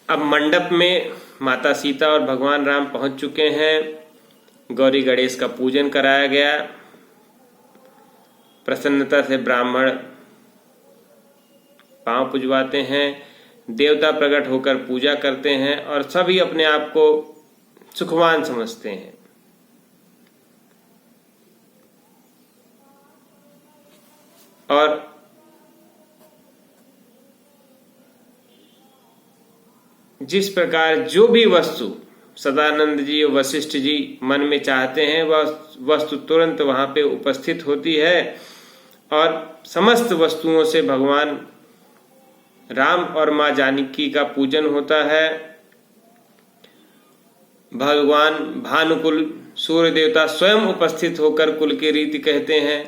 अब मंडप में माता सीता और भगवान राम पहुंच चुके हैं। गौरी गणेश का पूजन कराया गया। प्रसन्नता से ब्राह्मण पांव पुजवाते हैं, देवता प्रकट होकर पूजा करते हैं और सभी अपने आप को सुखवान समझते हैं। और जिस प्रकार जो भी वस्तु सदानंद जी और वशिष्ठ जी मन में चाहते हैं वह वस्तु तुरंत वहां पे उपस्थित होती है और समस्त वस्तुओं से भगवान राम और मां जानकी का पूजन होता है। भगवान भानुकुल सूर्य देवता स्वयं उपस्थित होकर कुल की रीति कहते हैं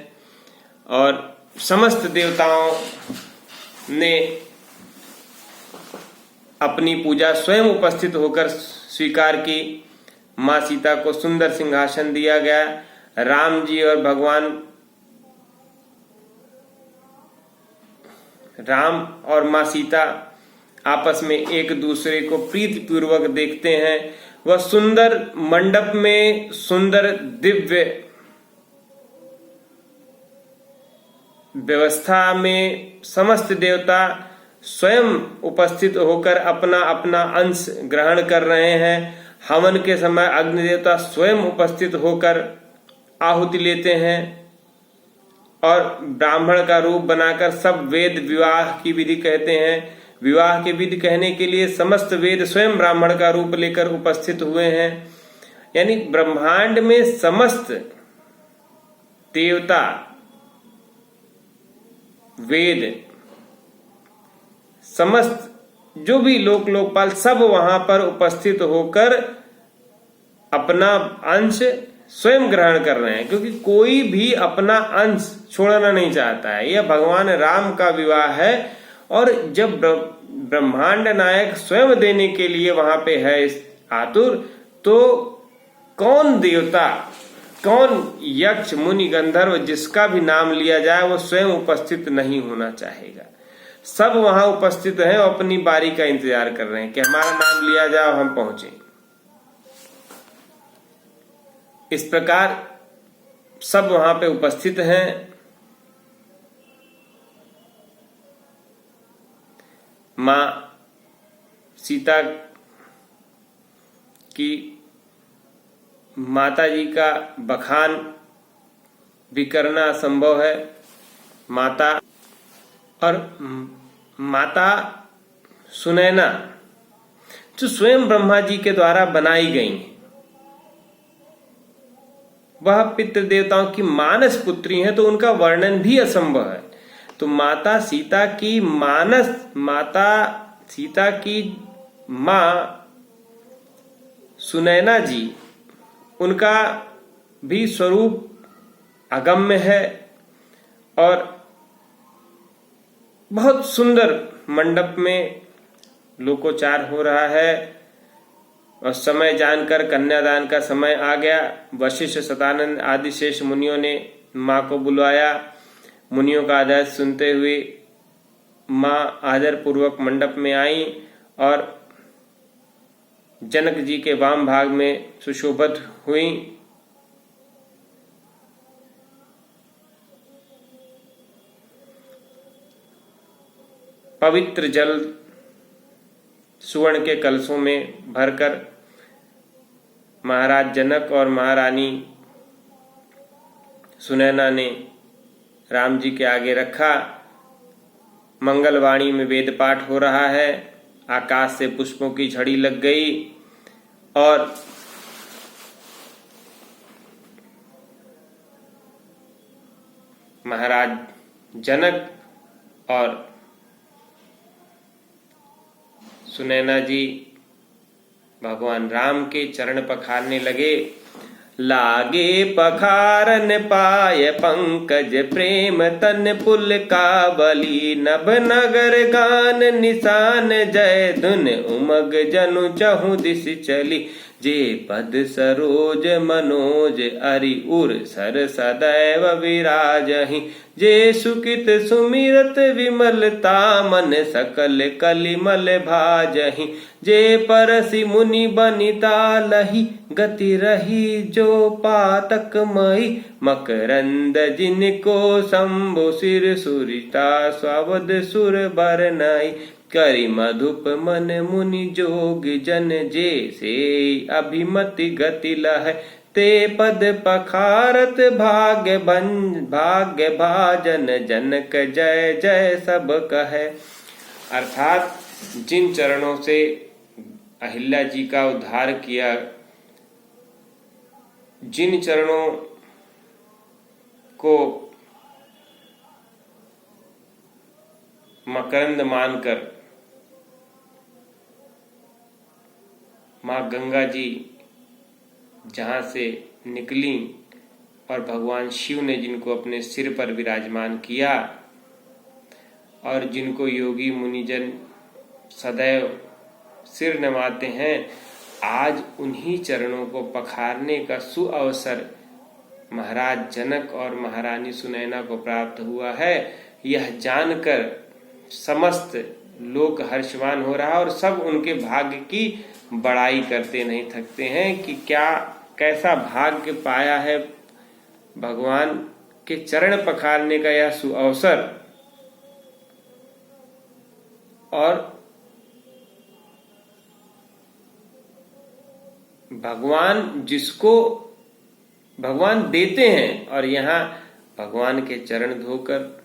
और समस्त देवताओं ने अपनी पूजा स्वयं उपस्थित होकर स्वीकार की। मां सीता को सुंदर सिंहासन दिया गया। राम जी और भगवान राम और मां सीता आपस में एक दूसरे को प्रीति पूर्वक देखते हैं। वह सुंदर मंडप में सुंदर दिव्य व्यवस्था में समस्त देवता स्वयं उपस्थित होकर अपना अपना अंश ग्रहण कर रहे हैं। हवन के समय अग्नि देवता स्वयं उपस्थित होकर आहुति लेते हैं और ब्राह्मण का रूप बनाकर सब वेद विवाह की विधि कहते हैं। विवाह की विधि कहने के लिए समस्त वेद स्वयं ब्राह्मण का रूप लेकर उपस्थित हुए हैं। यानी ब्रह्मांड में समस्त देवता, वेद, समस्त जो भी लोकपाल सब वहां पर उपस्थित होकर अपना अंश स्वयं ग्रहण कर रहे हैं, क्योंकि कोई भी अपना अंश छोड़ना नहीं चाहता है। यह भगवान राम का विवाह है और जब ब्रह्मांड नायक स्वयं देने के लिए वहां पे है आतुर, तो कौन देवता, कौन यक्ष, मुनि, गंधर्व जिसका भी नाम लिया जाए वो स्वयं उपस्थित नहीं होना चाहेगा। सब वहां उपस्थित हैं और अपनी बारी का इंतजार कर रहे हैं कि हमारा नाम लिया जाए और हम पहुंचे। इस प्रकार सब वहां पे उपस्थित हैं। मां सीता की माता जी का बखान भी करना असंभव है। माता सुनैना जो स्वयं ब्रह्मा जी के द्वारा बनाई गई हैं, वह पितृ देवताओं की मानस पुत्री हैं, तो उनका वर्णन भी असंभव है। तो माता सीता की मां सुनैना जी, उनका भी स्वरूप अगम्य है और बहुत सुंदर मंडप में लोकोचार हो रहा है और समय जानकर कन्यादान का समय आ गया। वशिष्ठ, सदानंद आदि शेष मुनियों ने मां को बुलवाया। मुनियों का आदेश सुनते हुए मां आदर पूर्वक मंडप में आई और जनक जी के वाम भाग में सुशोभित हुई। पवित्र जल सुवर्ण के कलशों में भरकर महाराज जनक और महारानी सुनैना ने राम जी के आगे रखा। मंगलवाणी में वेद पाठ हो रहा है। आकाश से पुष्पों की झड़ी लग गई और महाराज जनक और सुनैना जी भगवान राम के चरण पखारने लगे। लागे पखारन पाय पंकज प्रेम तन पुल काबली, नभ नगर गान निशान जय धुन उमग जनु चहु दिस चली। जे पद सरोज मनोज अरि उर सर सदैव विराजहि। जे सुकित सुमिरत विमलता मन सकल कलिमल भाजहि। जे परसि मुनि बनिता लही गति रही जो पातक मई। मकरंद जिनको शंभु सिर सुरिता स्ववद सुर बरनाई। करि मधुप मन मुनि जोग जन जे से अभिमति गति लह। ते पद पखारत भाग्य भाजन जनक जय जय सब कहे। अर्थात जिन चरणों से अहिल्या जी का उद्धार किया, जिन चरणों को मकरंद मानकर माँ गंगा जी जहां से निकली और भगवान शिव ने जिनको अपने सिर पर विराजमान किया और जिनको योगी मुनिजन सदैव सिर नवाते हैं, आज उन्हीं चरणों को पखारने का सुअवसर महाराज जनक और महारानी सुनैना को प्राप्त हुआ है। यह जानकर समस्त लोक हर्षवान हो रहा और सब उनके भाग्य की बड़ाई करते नहीं थकते हैं कि क्या कैसा भाग्य पाया है भगवान के चरण पखारने का यह सुअवसर। और भगवान जिसको भगवान देते हैं, और यहाँ भगवान के चरण धोकर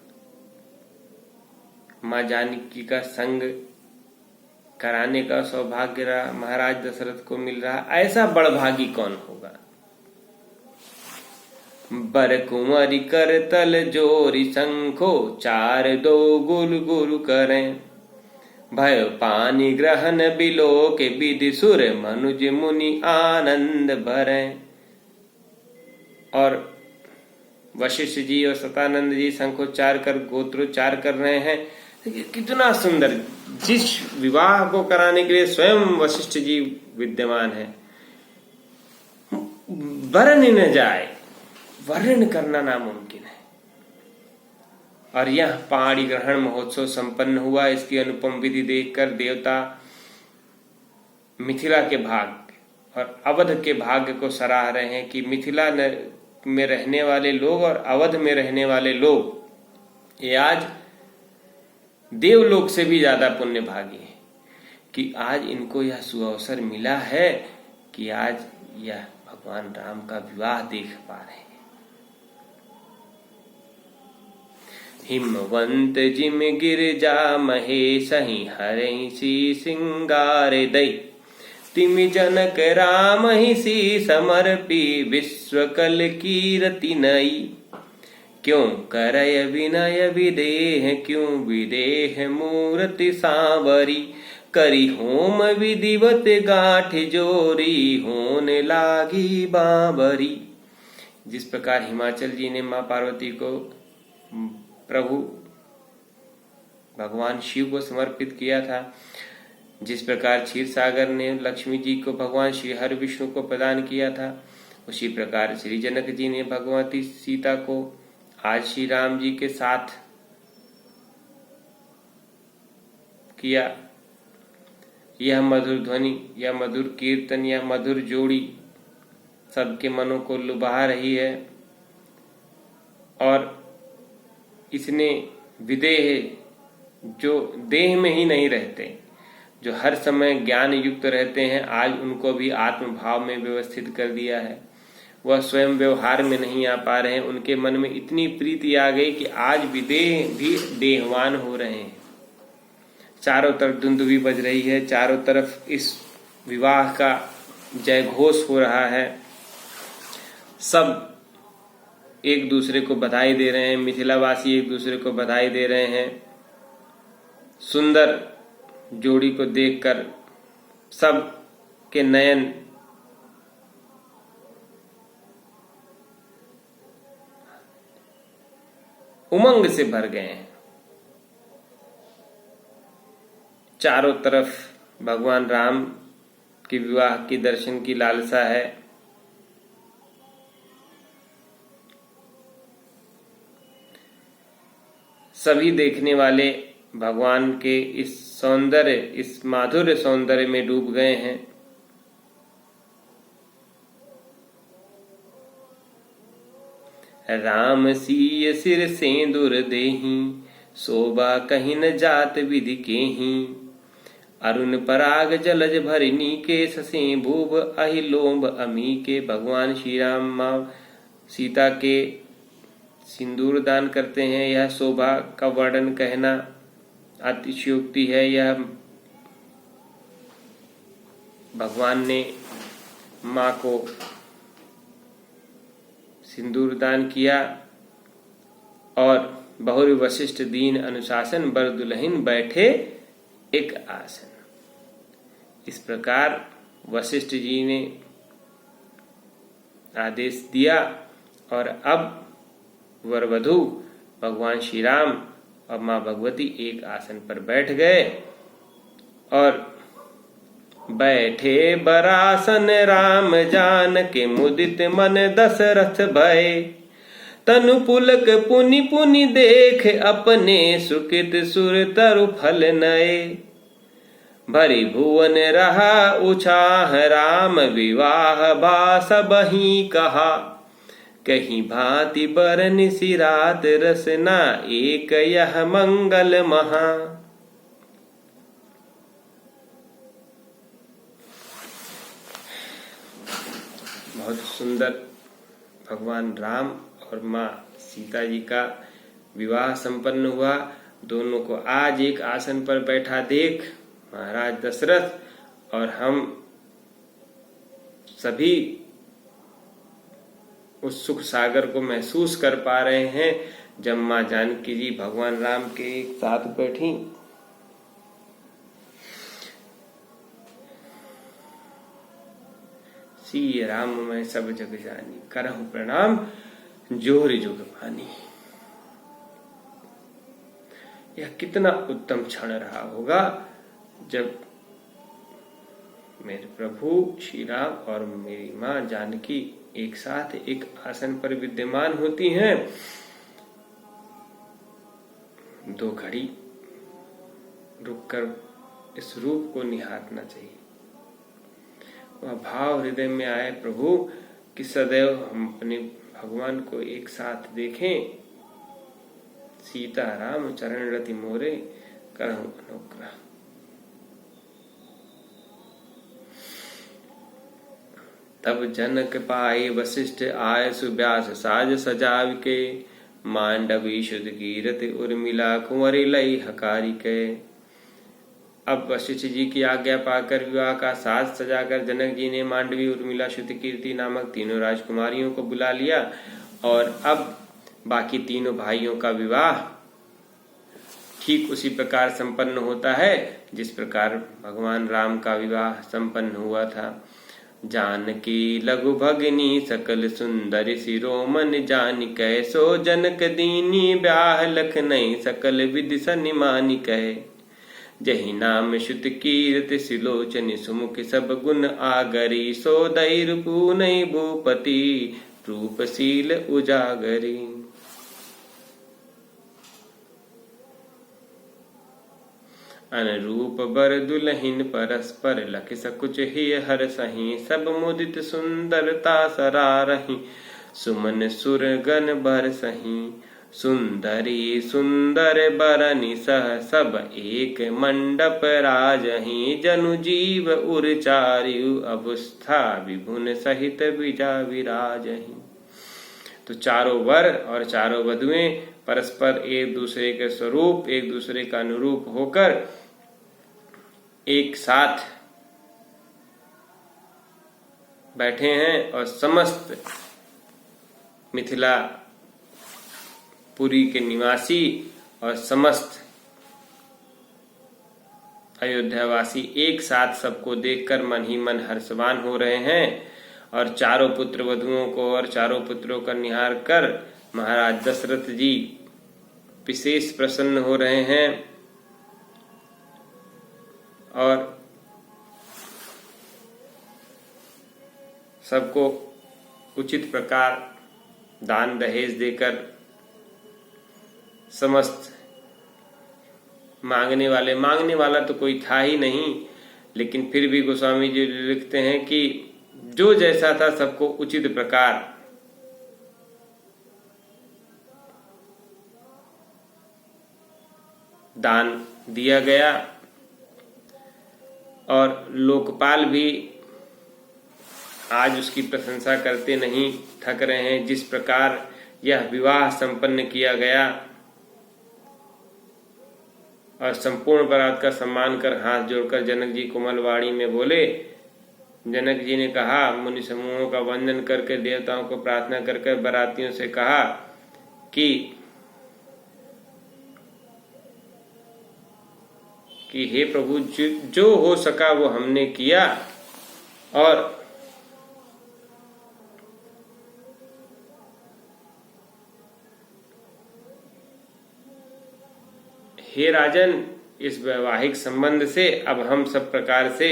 माँ जानकी का संग कराने का सौभाग्य महाराज दशरथ को मिल रहा, ऐसा बड़भागी कौन होगा। बर कुंवरी कर तल जोरी शंखो चार दो गुल गुरु करें। भय पानी ग्रहण बिलो के विधि सुर मनुज मुनि आनंद भरें। और वशिष्ठ जी और सतानंद जी शंखोच्चार कर गोत्रोच्चार कर रहे हैं। कितना सुंदर, जिस विवाह को कराने के लिए स्वयं वशिष्ठ जी विद्यमान है, वर्ण न जाए, वर्ण करना नामुमकिन है। और यह पहाड़ी ग्रहण महोत्सव संपन्न हुआ। इसकी अनुपम विधि देखकर देवता मिथिला के भाग्य और अवध के भाग्य को सराह रहे हैं कि मिथिला में रहने वाले लोग और अवध में रहने वाले लोग ये आज देवलोक से भी ज्यादा पुण्य भागी है कि आज इनको यह सुअवसर मिला है कि आज यह भगवान राम का विवाह देख पा रहे हैं। हिमवंत जिम गिरजा महेश ही हरहि सी सिंगार दई। तिमि जनक राम ही सी समर्पी विश्वकल कीरति नई। क्यों करय विनय विदेह क्यों विदेह मूर्ति सांवरी। करी होम विधिवत गांठ जोरी होने लागी बाबरी। जिस प्रकार हिमाचल जी ने मां पार्वती को प्रभु भगवान शिव को समर्पित किया था, जिस प्रकार क्षीर सागर ने लक्ष्मी जी को भगवान श्री हरि विष्णु को प्रदान किया था, उसी प्रकार श्री जनक जी ने भगवती सीता को आज श्री राम जी के साथ किया। यह मधुर ध्वनि, यह मधुर कीर्तन, यह मधुर जोड़ी सबके मनों को लुभा रही है। और इसने विदेह जो देह में ही नहीं रहते, जो हर समय ज्ञान युक्त रहते हैं, आज उनको भी आत्म भाव में व्यवस्थित कर दिया है। वह स्वयं व्यवहार में नहीं आ पा रहे हैं, उनके मन में इतनी प्रीति आ गई कि आज विदेह भी देहवान हो रहे हैं। चारों तरफ धुंधुवी बज रही है, चारों तरफ इस विवाह का जय घोष हो रहा है। सब एक दूसरे को बधाई दे रहे हैं, मिथिलावासी एक दूसरे को बधाई दे रहे हैं। सुंदर जोड़ी को देखकर सब के नयन उमंग से भर गए हैं। चारों तरफ भगवान राम कि विवाह की दर्शन की लालसा है। सभी देखने वाले भगवान के इस सौंदर्य, इस माधुर्य सौंदर्य में डूब गए हैं। राम सीय सिर सेंदुर देहि, शोभा कहीं न जात विधि केहि। अरुण पराग जलज भरिनी के, ससे भूप अहिलोभ अमी के। भगवान श्री राम माँ सीता के सिंदूर दान करते हैं। यह शोभा का वर्णन कहना अतिशयोक्ति है। यह भगवान ने माँ को सिंदूर दान किया और बहुरी वशिष्ठ दीन अनुशासन बर दुल्हन बैठे एक आसन। इस प्रकार वशिष्ठ जी ने आदेश दिया और अब वरवधू भगवान श्री राम और माँ भगवती एक आसन पर बैठ गए और बैठे बरासन राम जान के, मुदित मन दशरथ भय। तनु पुलक पुनि पुनि देख, अपने सुकृत सुर तरु फल नए। भरी भुवन रहा उछाह, राम विवाह बा सबहि कहा। कहीं भांति बरन सिरात, रसना एक यह मंगल महा। बहुत सुंदर भगवान राम और माँ सीता जी का विवाह संपन्न हुआ। दोनों को आज एक आसन पर बैठा देख महाराज दशरथ और हम सभी उस सुख सागर को महसूस कर पा रहे हैं जब माँ जानकी जी भगवान राम के एक साथ बैठी। सी राम मैं सब जग जानी, करहु प्रणाम जोर जुग पानी। यह कितना उत्तम क्षण रहा होगा जब मेरे प्रभु श्री राम और मेरी माँ जानकी एक साथ एक आसन पर विद्यमान होती हैं। दो घड़ी रुककर इस रूप को निहारना चाहिए। वह भाव हृदय में आए प्रभु कि सदैव हम अपने भगवान को एक साथ देखें। सीता राम चरण रति मोरे, करहु अनुग्रह। तब जनक पाए वशिष्ठ आय, सुव्यास साज सजाव के। मांडवी शुद्ध कीरत उर्मिला, कुंवरी लई हकारी के। अब वशिष्ठ जी की आज्ञा पाकर विवाह का साज सजाकर जनक जी ने मांडवी, उर्मिला, श्रुति कीर्ति नामक तीनों राजकुमारियों को बुला लिया और अब बाकी तीनों भाइयों का विवाह ठीक उसी प्रकार संपन्न होता है जिस प्रकार भगवान राम का विवाह संपन्न हुआ था। जानकी लघु भगिनी सकल सुंदर शिरोमन, जान कैसो जनक दीनी ब्याह लख नहीं, सकल विधि सनिमानी कहे। जहि नाम श्रुत कीर्ति सिलोचन, सुमुख सब गुण आगरी। सो दई रूपु नहीं भूपति, रूपशील उजागरी। अनुरूप बर दुलहिन परस्पर, लख सकुच ही हर सही। सब मुदित सुंदरता सरारही, सुमन सुर गण बर सही। सुंदरी सुंदर बरनि सह, सब एक मंडप राजही। जनु जीव उर चारु, अवस्था विभुन सहित विजा विराजही। तो चारों वर और चारों वधुएं परस्पर एक दूसरे के स्वरूप, एक दूसरे का अनुरूप होकर एक साथ बैठे हैं और समस्त मिथिला पुरी के निवासी और समस्त अयोध्यावासी एक साथ सबको देखकर मन ही मन हर्षवान हो रहे हैं। और चारों पुत्र वधुओं को और चारों पुत्रों का निहार कर महाराज दशरथ जी विशेष प्रसन्न हो रहे हैं और सबको उचित प्रकार दान दहेज देकर समस्त मांगने वाला तो कोई था ही नहीं, लेकिन फिर भी गोस्वामी जी लिखते हैं कि जो जैसा था सबको उचित प्रकार दान दिया गया। और लोकपाल भी आज उसकी प्रशंसा करते नहीं थक रहे हैं। जिस प्रकार यह विवाह संपन्न किया गया और संपूर्ण बारात का सम्मान कर हाथ जोड़कर जनक जी कोमल वाणी में बोले। जनक जी ने कहा, मुनि समूहों का वंदन करके देवताओं को प्रार्थना करके बारातियों से कहा कि हे प्रभु, जो हो सका वो हमने किया, और हे राजन, इस वैवाहिक संबंध से अब हम सब प्रकार से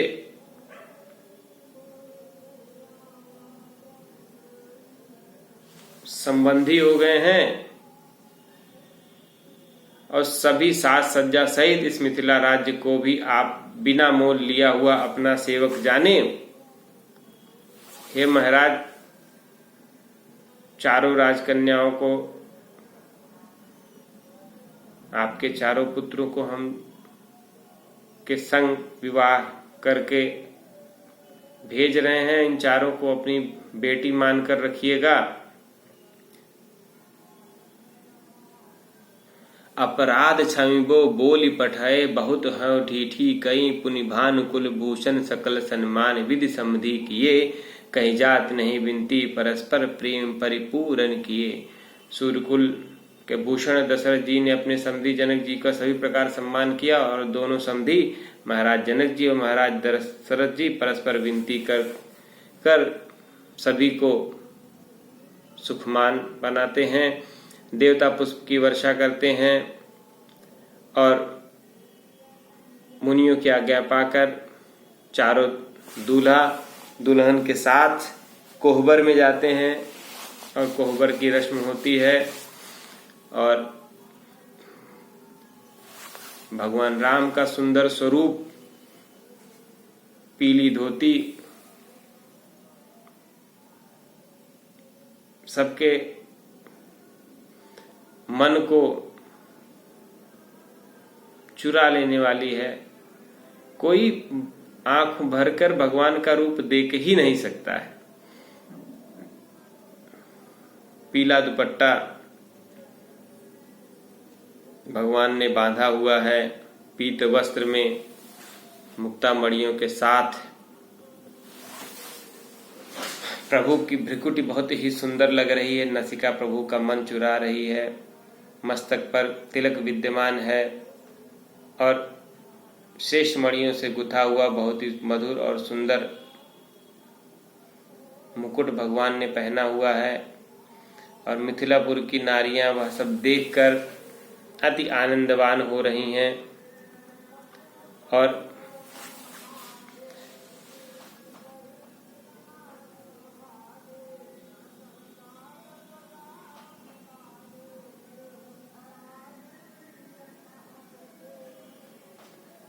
संबंधी हो गए हैं और सभी साज सज्जा सहित इस मिथिला राज्य को भी आप बिना मोल लिया हुआ अपना सेवक जाने। हे महाराज, चारों राजकन्याओं को, आपके चारों पुत्रों को हम के संग विवाह करके भेज रहे हैं। इन चारों को अपनी बेटी मानकर रखिएगा। अपराध क्षमिबो बोली पठाए, बहुत है ठीठी कई पुनि भानुकुल भूषण सकल सन्मान विधि समधि किए, कहीं जात नहीं बिनती परस्पर प्रेम परिपूर्ण किए। सूर्यकुल के भूषण दशरथ जी ने अपने समधी जनक जी का सभी प्रकार सम्मान किया और दोनों समधी महाराज जनक जी और महाराज दशरथ जी परस्पर विनती कर सभी को सुखमान बनाते हैं। देवता पुष्प की वर्षा करते हैं और मुनियों की आज्ञा पाकर चारों दूल्हा दुल्हन के साथ कोहबर में जाते हैं और कोहबर की रस्म होती है। और भगवान राम का सुंदर स्वरूप पीली धोती सबके मन को चुरा लेने वाली है। कोई आंख भरकर भगवान का रूप देख ही नहीं सकता है। पीला दुपट्टा भगवान ने बांधा हुआ है, पीत वस्त्र में मुक्ता मणियों के साथ। प्रभु की भ्रिकुटी बहुत ही सुंदर लग रही है, नसिका प्रभु का मन चुरा रही है, मस्तक पर तिलक विद्यमान है और शेष मणियों से गुथा हुआ बहुत ही मधुर और सुंदर मुकुट भगवान ने पहना हुआ है। और मिथिलापुर की नारियां वह सब देखकर अति आनंदवान हो रही हैं। और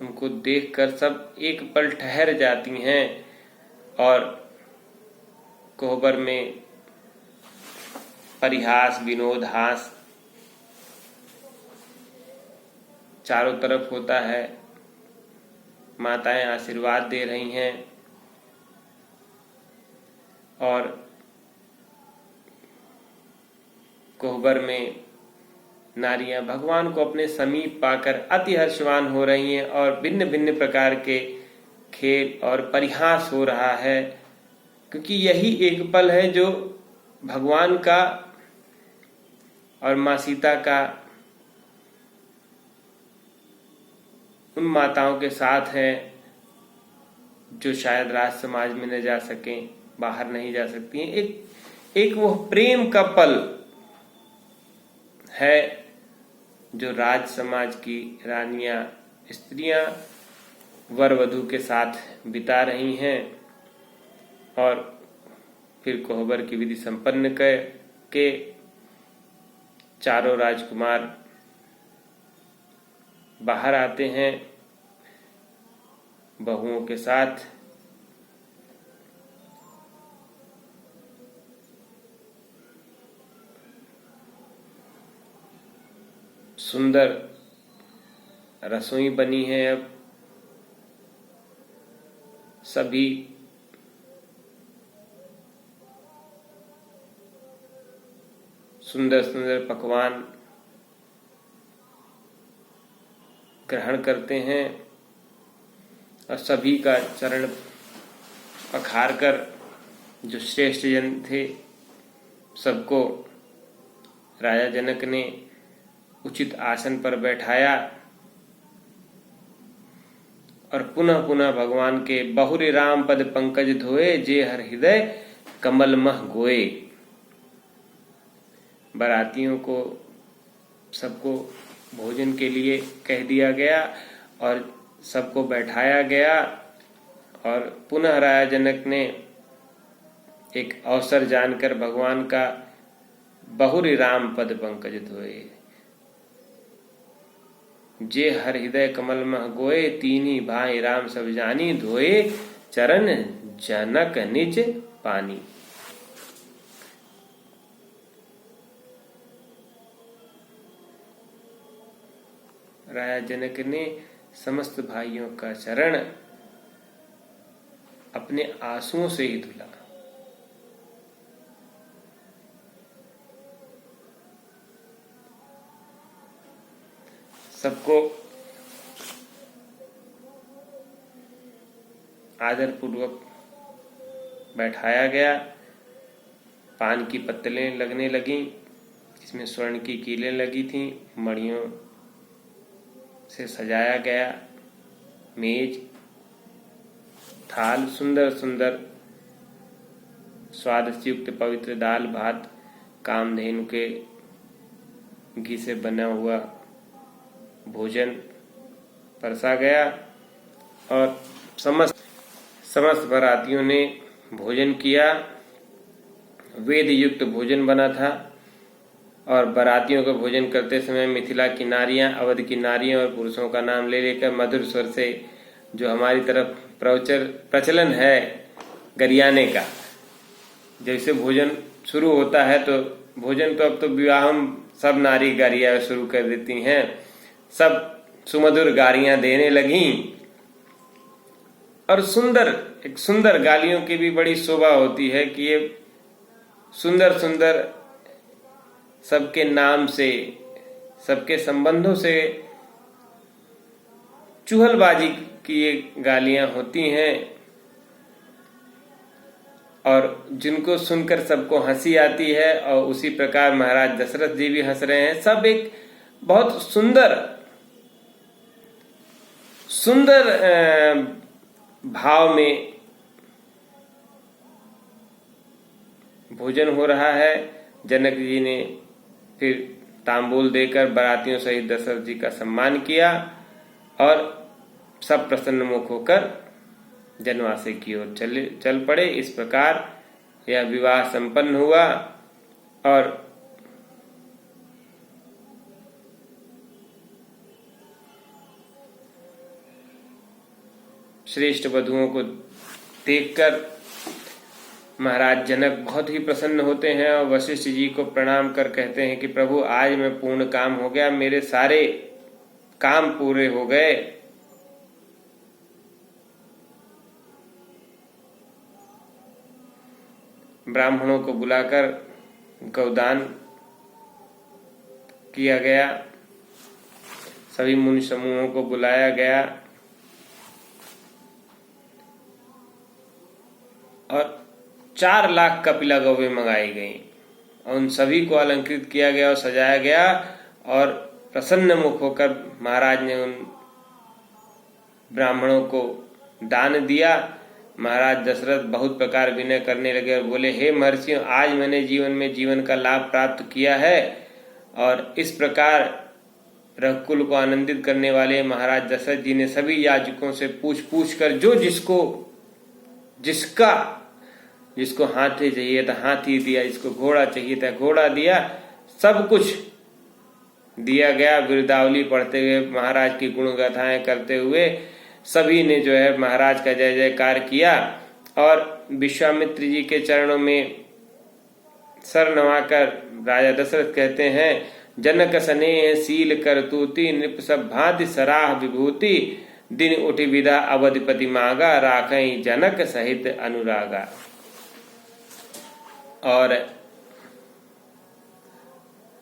उनको देखकर सब एक पल ठहर जाती हैं और कोहबर में परिहास विनोद हास चारों तरफ होता है। माताएं आशीर्वाद दे रही हैं और कोहबर में नारियां भगवान को अपने समीप पाकर अति हर्षवान हो रही हैं और भिन्न भिन्न प्रकार के खेल और परिहास हो रहा है, क्योंकि यही एक पल है जो भगवान का और मां सीता का उन माताओं के साथ है जो शायद राज समाज में न जा सकें, बाहर नहीं जा सकती हैं। एक वो प्रेम का पल है जो राज समाज की रानियां स्त्रियां वर वधू के साथ बिता रही हैं। और फिर कोहबर की विधि संपन्न कर के चारों राजकुमार बाहर आते हैं बहुओं के साथ। सुंदर रसोई बनी है। अब सभी सुंदर सुंदर पकवान ग्रहण करते हैं और सभी का चरण पखार कर जो श्रेष्ठ जन थे सबको राजा जनक ने उचित आसन पर बैठाया और पुनः पुनः भगवान के बहुरी राम पद पंकज धोए, जे हर हृदय कमल मह गोए। बारातियों को सबको भोजन के लिए कह दिया गया और सबको बैठाया गया और पुनः राजा जनक ने एक अवसर जानकर भगवान का बहुरी राम पद पंकज धोए, जे हर हृदय कमल मह गोए, तीनी भाई राम सब जानी, धोए चरण जनक निज पानी। राजा जनक ने समस्त भाइयों का चरण अपने आंसुओं से ही धुला। सबको आदर पूर्वक बैठाया गया। पान की पत्तलें लगने लगीं, इसमें स्वर्ण की कीलें लगी थीं, मणियों से सजाया गया मेज, थाल, सुंदर सुंदर स्वाद से युक्त पवित्र दाल भात, कामधेनु के घी से बना हुआ भोजन परसा गया और समस्त बारातियों ने भोजन किया। वेद युक्त भोजन बना था और बारातियों को भोजन करते समय मिथिला की नारियां, अवध की नारियां और पुरुषों का नाम ले लेकर मधुर स्वर से, जो हमारी तरफ प्रचलन है गरियाने का, जैसे भोजन शुरू होता है तो भोजन तो अब तो विवाह सब नारी गारियां शुरू कर देती हैं, सब सुमधुर गालियां देने लगीं और सुंदर गालियों की भी बड़ी शोभा होती है कि ये सुंदर सुंदर सबके नाम से, सबके संबंधों से चुहलबाजी की ये गालियां होती हैं और जिनको सुनकर सबको हंसी आती है। और उसी प्रकार महाराज दशरथ जी भी हंस रहे हैं। सब एक बहुत सुंदर भाव में भोजन हो रहा है। जनक जी ने फिर तांबूल देकर बारातियों सहित दशरथ जी का सम्मान किया और सब प्रसन्न मुख होकर जनवासे की ओर चल पड़े। इस प्रकार यह विवाह संपन्न हुआ और श्रेष्ठ वधुओं को देखकर महाराज जनक बहुत ही प्रसन्न होते हैं और वशिष्ठ जी को प्रणाम कर कहते हैं कि प्रभु, आज मैं पूर्ण काम हो गया, मेरे सारे काम पूरे हो गए। ब्राह्मणों को बुलाकर गौदान किया गया, सभी मुनि समूहों को बुलाया गया और 4 लाख कपिला गौवें मंगाई गई और उन सभी को अलंकृत किया गया और सजाया गया और प्रसन्न मुख होकर महाराज ने उन ब्राह्मणों को दान दिया। महाराज दशरथ बहुत प्रकार विनय करने लगे और बोले, हे महर्षियों, आज मैंने जीवन का लाभ प्राप्त किया है। और इस प्रकार रघुकुल को आनंदित करने वाले महाराज दशरथ जी ने सभी याजकों से पूछ कर जो जिसका जिसको हाथी चाहिए था हाथी दिया, जिसको घोड़ा चाहिए था घोड़ा दिया, सब कुछ दिया गया। बिरदावली पढ़ते हुए, महाराज की गुण गाथाएं करते हुए सभी ने जो है महाराज का जय जयकार किया और विश्वामित्र जी के चरणों में सर नवाकर राजा दशरथ कहते हैं, जनक स्नेह शील करतूति नृप सब भांति सराह विभूति, दिन उठि विदा अवधिपति मांगा, राखई जनक सहित अनुरागा। और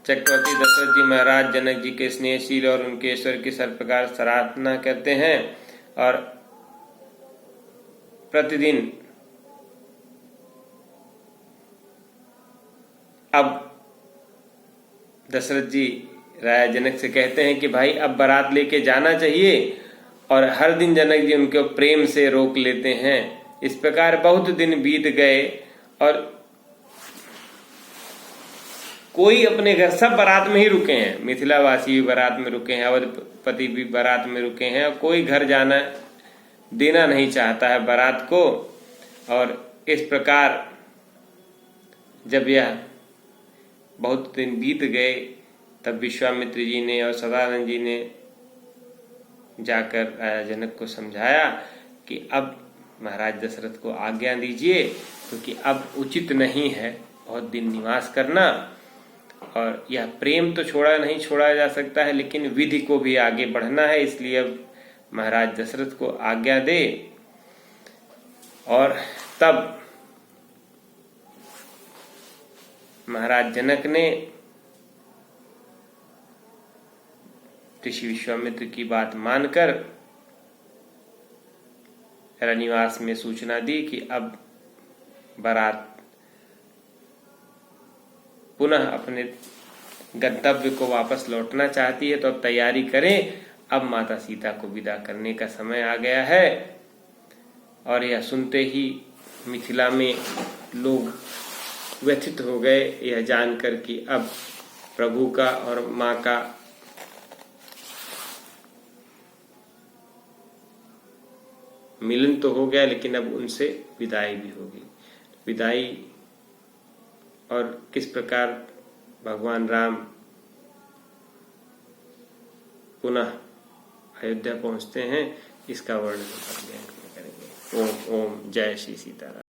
चक्रवर्ती दशरथ जी महाराज जनक जी के स्नेहशील और उनके ईश्वर की सर्व प्रकार सराहना करते हैं और प्रतिदिन अब दशरथ जी राजा जनक से कहते हैं कि भाई अब बारात लेके जाना चाहिए, और हर दिन जनक जी उनको प्रेम से रोक लेते हैं। इस प्रकार बहुत दिन बीत गए और कोई अपने घर, सब बारात में ही रुके हैं, मिथिलावासी भी बारात में रुके हैं, अवधपति भी बारात में रुके हैं, और कोई घर जाना देना नहीं चाहता है बारात को। और इस प्रकार जब यह बहुत दिन बीत गए तब विश्वामित्र जी ने और सदानंद जी ने जाकर राजा जनक को समझाया कि अब महाराज दशरथ को आज्ञा दीजिए, क्योंकि अब उचित नहीं है बहुत दिन निवास करना, और यह प्रेम तो नहीं छोड़ा जा सकता है, लेकिन विधि को भी आगे बढ़ना है, इसलिए अब महाराज दशरथ को आज्ञा दे। और तब महाराज जनक ने ऋषि विश्वामित्र की बात मानकर रनिवास में सूचना दी कि अब बारात पुनः अपने गंतव्य को वापस लौटना चाहती है, तो अब तैयारी करें, अब माता सीता को विदा करने का समय आ गया है। और यह सुनते ही मिथिला में लोग व्यथित हो गए, यह जानकर कि अब प्रभु का और माँ का मिलन तो हो गया, लेकिन अब उनसे विदाई भी होगी। विदाई और किस प्रकार भगवान राम पुनः अयोध्या पहुंचते हैं, इसका वर्णन अगले अंक में करेंगे। ओम ओम जय श्री सीताराम।